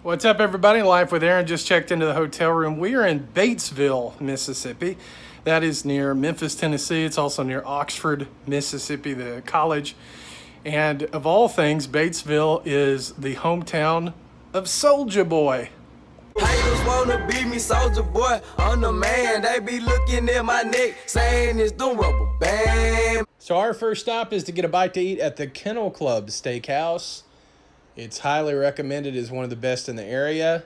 What's up, everybody? Life with Aaron just checked into the hotel room. We are in Batesville, Mississippi. That is near Memphis, Tennessee. It's also near Oxford, Mississippi, the college. And of all things, Batesville is the hometown of Soulja Boy. Haters wanna beat me, Soulja Boy. I'm the man. They be looking at my neck, saying it's the rubber band. So our first stop is to get a bite to eat at the Kennel Club Steakhouse. It's highly recommended as one of the best in the area.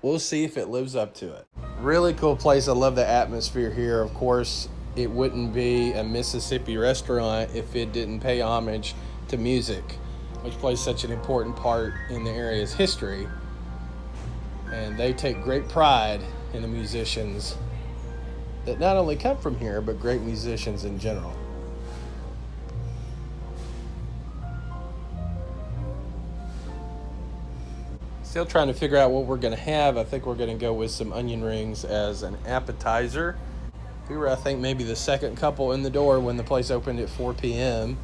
We'll see if it lives up to it. Really cool place. I love the atmosphere here. Of course, it wouldn't be a Mississippi restaurant if it didn't pay homage to music, which plays such an important part in the area's history. And they take great pride in the musicians that not only come from here, but great musicians in general. Still trying to figure out what we're going to have. I think we're going to go with some onion rings as an appetizer. We were, I think, maybe the second couple in the door when the place opened at 4 p.m.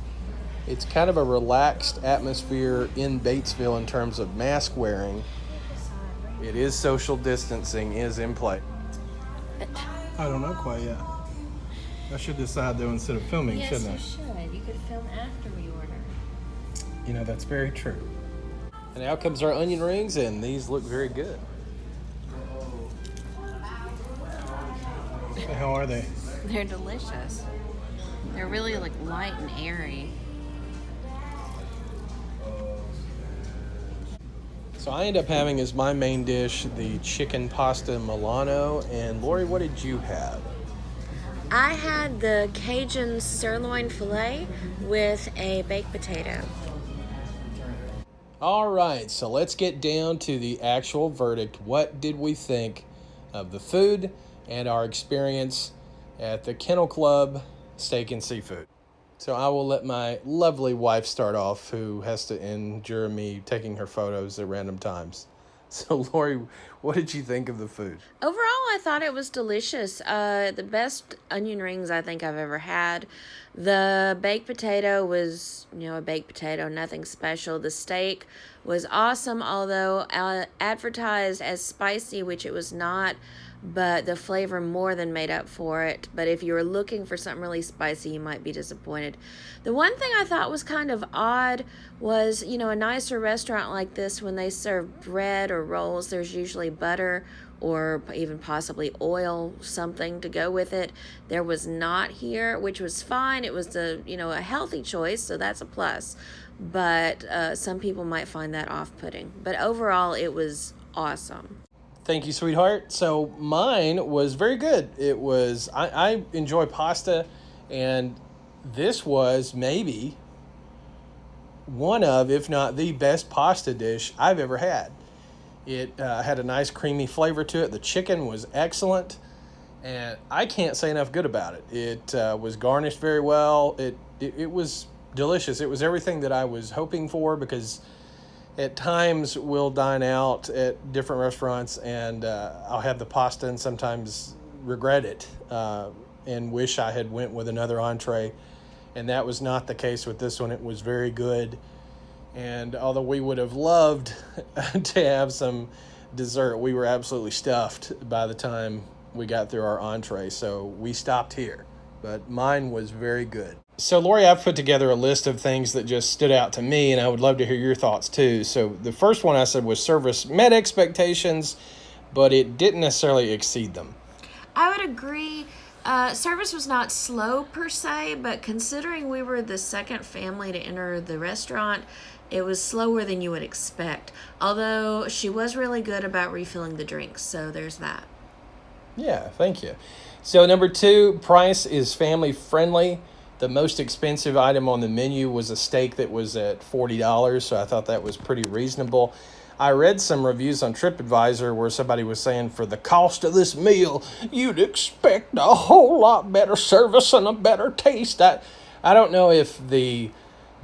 It's kind of a relaxed atmosphere in Batesville in terms of mask wearing. It is social distancing is in play. I don't know quite yet. I should decide though instead of filming, shouldn't I? Yes, you should. You could film after we order. You know, that's very true. And out comes our onion rings, and these look very good. What the hell are they? They're delicious. They're really like light and airy. So I end up having as my main dish the chicken pasta Milano. And Lori, what did you have? I had the Cajun sirloin filet with a baked potato. All right, so let's get down to the actual verdict. What did we think of the food and our experience at the Kennel Club Steak and Seafood? So I will let my lovely wife start off, who has to endure me taking her photos at random times. So Lori, what did you think of the food? Overall, I thought it was delicious. The best onion rings I think I've ever had. The baked potato was, a baked potato, nothing special. The steak was awesome, although advertised as spicy, which it was not, but the flavor more than made up for it. But if you were looking for something really spicy, you might be disappointed. The one thing I thought was kind of odd was, a nicer restaurant like this, when they serve bread or rolls, there's usually butter or even possibly oil, something to go with it. There was not here, which was fine. It was a healthy choice, so that's a plus. But some people might find that off-putting. But overall, it was awesome. Thank you, sweetheart. So mine was very good. It was, I enjoy pasta, and this was maybe one of, if not the best pasta dish I've ever had. It had a nice creamy flavor to it. The chicken was excellent, and I can't say enough good about it. It was garnished very well. It was delicious. It was everything that I was hoping for, because at times we'll dine out at different restaurants and I'll have the pasta and sometimes regret it and wish I had went with another entree. And that was not the case with this one. It was very good. And although we would have loved to have some dessert, we were absolutely stuffed by the time we got through our entree. So we stopped here. But mine was very good. So, Lori, I've put together a list of things that just stood out to me, and I would love to hear your thoughts, too. So the first one I said was service met expectations, but it didn't necessarily exceed them. I would agree. Service was not slow per se, but considering we were the second family to enter the restaurant, it was slower than you would expect. Although she was really good about refilling the drinks, so there's that. Yeah, thank you. So number 2, price is family friendly. The most expensive item on the menu was a steak that was at $40, so I thought that was pretty reasonable. I read some reviews on TripAdvisor where somebody was saying for the cost of this meal, you'd expect a whole lot better service and a better taste. I don't know if the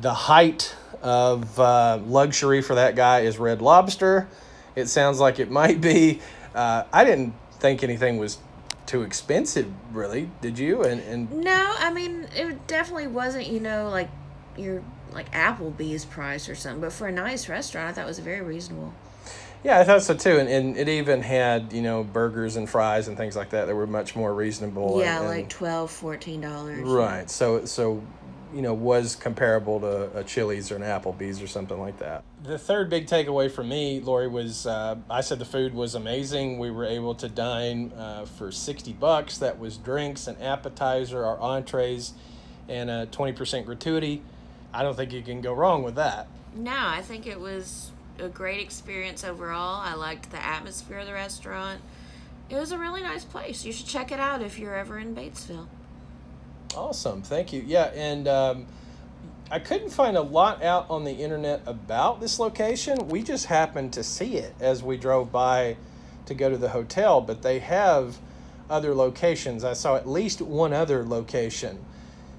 height of luxury for that guy is Red Lobster. It sounds like it might be. I didn't think anything was too expensive, really. Did you? And No, I mean, it definitely wasn't, like your like Applebee's price or something, but for a nice restaurant, I thought it was very reasonable. Yeah, I thought so too, and it even had burgers and fries and things like that that were much more reasonable. Yeah, and, like $12, $14. right. So was comparable to a Chili's or an Applebee's or something like that. The third big takeaway for me, Lori, was I said the food was amazing. We were able to dine for $60. That was drinks, an appetizer, our entrees, and a 20% gratuity. I don't think you can go wrong with that. No, I think it was a great experience overall. I liked the atmosphere of the restaurant. It was a really nice place. You should check it out if you're ever in Batesville. Awesome, thank you. Yeah, and I couldn't find a lot out on the internet about this location. We just happened to see it as we drove by to go to the hotel, but they have other locations. I saw at least one other location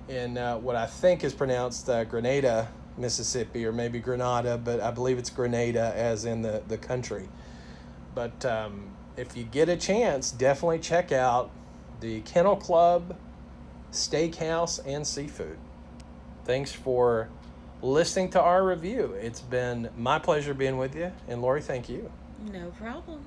in what I think is pronounced Grenada, Mississippi, or maybe Grenada, but I believe it's Grenada as in the country. But if you get a chance, definitely check out the Kennel Club Steakhouse and Seafood. Thanks for listening to our review. It's been my pleasure being with you. And Lori, thank you. No problem.